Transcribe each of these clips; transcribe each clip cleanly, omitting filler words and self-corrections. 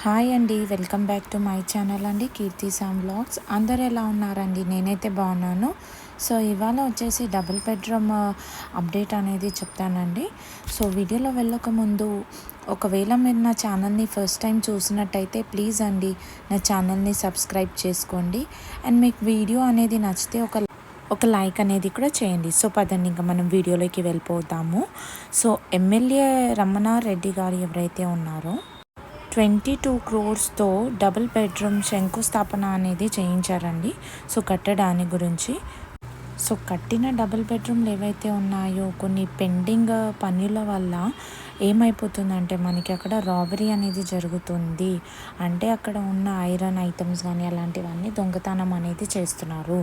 Hi అండి, welcome back to my channel అండి, కీర్తి Sam vlogs. అందరు ఎలా ఉన్నారండి? నేనైతే బాగున్నాను. సో ఇవాళ వచ్చేసి డబుల్ బెడ్రూమ్ అప్డేట్ అనేది చెప్తానండి. సో వీడియోలో వెళ్ళక ముందు ఒకవేళ మీరు నా ఛానల్ని ఫస్ట్ టైం చూసినట్టయితే ప్లీజ్ అండి నా ఛానల్ని సబ్స్క్రైబ్ చేసుకోండి. అండ్ మీకు వీడియో అనేది నచ్చితే ఒక లైక్ అనేది కూడా చేయండి. సో పదండి ఇంకా మనం వీడియోలోకి వెళ్ళిపోతాము. సో ఎమ్మెల్యే రమణారెడ్డి గారు ఎవరైతే ఉన్నారో 22 crores డబుల్ బెడ్రూమ్ శంకుస్థాపన అనేది చేయించారండి. సో కట్టడాని గురించి. సో కట్టిన డబుల్ బెడ్రూమ్లు ఏవైతే ఉన్నాయో కొన్ని పెండింగ్ పనుల వల్ల ఏమైపోతుందంటే మనకి అక్కడ రాబరీ అనేది జరుగుతుంది. అంటే అక్కడ ఉన్న ఐరన్ ఐటమ్స్ కానీ అలాంటివన్నీ దొంగతనం అనేది చేస్తున్నారు.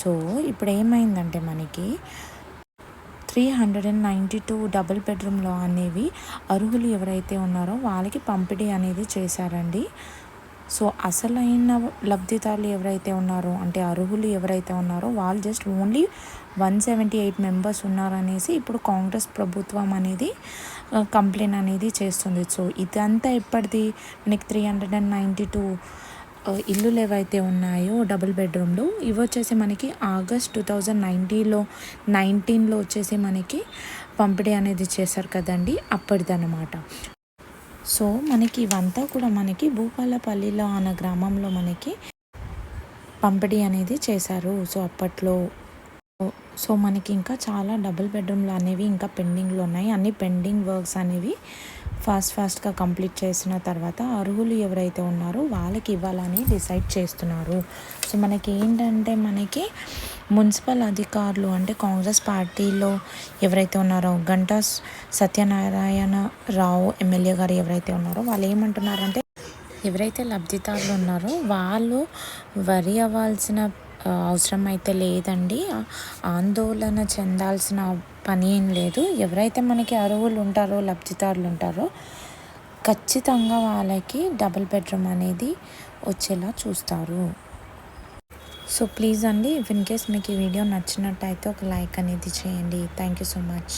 సో ఇప్పుడు ఏమైందంటే మనకి 392 డబుల్ బెడ్రూమ్లో అనేవి అర్హులు ఎవరైతే ఉన్నారో వాళ్ళకి పంపిణీ అనేది చేశారండి. సో అసలైన లబ్ధిదారులు ఎవరైతే ఉన్నారో అంటే అర్హులు ఎవరైతే ఉన్నారో వాళ్ళు జస్ట్ ఓన్లీ 178 మెంబర్స్ ఉన్నారనేసి ఇప్పుడు కాంగ్రెస్ ప్రభుత్వం అనేది కంప్లైంట్ అనేది చేస్తుంది. సో ఇదంతా ఎప్పటిది మనకి 392 ఇల్లులు ఏవైతే ఉన్నాయో డబుల్ బెడ్రూమ్లు ఇవి వచ్చేసి మనకి ఆగస్ట్ 2019లో వచ్చేసి మనకి పంపిణీ అనేది చేశారు కదండి, అప్పటిదన్నమాట. సో మనకి ఇవంతా కూడా మనకి భూపాలపల్లిలో అన్న గ్రామంలో మనకి పంపిణీ అనేది చేశారు. సో అప్పట్లో సో మనకి ఇంకా చాలా డబుల్ బెడ్రూమ్లు అనేవి ఇంకా పెండింగ్లో ఉన్నాయి. అన్ని పెండింగ్ వర్క్స్ అనేవి ఫాస్ట్గా కంప్లీట్ చేసిన తర్వాత అర్హులు ఎవరైతే ఉన్నారో వాళ్ళకి ఇవ్వాలని డిసైడ్ చేస్తున్నారు. సో మనకి ఏంటంటే మనకి మున్సిపల్ అధికారులు అంటే కాంగ్రెస్ పార్టీలో ఎవరైతే ఉన్నారో గంటా సత్యనారాయణ రావు ఎమ్మెల్యే గారు ఎవరైతే ఉన్నారో వాళ్ళు ఏమంటున్నారంటే ఎవరైతే లబ్ధిదారులు ఉన్నారో వాళ్ళు వరి అవ్వాల్సిన అవసరం అయితే లేదండి, ఆందోళన చెందాల్సిన పని ఏం లేదు. ఎవరైతే మనకి అర్హులు ఉంటారో లబ్ధిదారులు ఉంటారో ఖచ్చితంగా వాళ్ళకి డబుల్ బెడ్రూమ్ అనేది వచ్చేలా చూస్తారు. సో ప్లీజ్ అండి, ఇన్ కేస్ మీకు ఈ వీడియో నచ్చినట్టయితే ఒక లైక్ అనేది చేయండి. Thank you so much.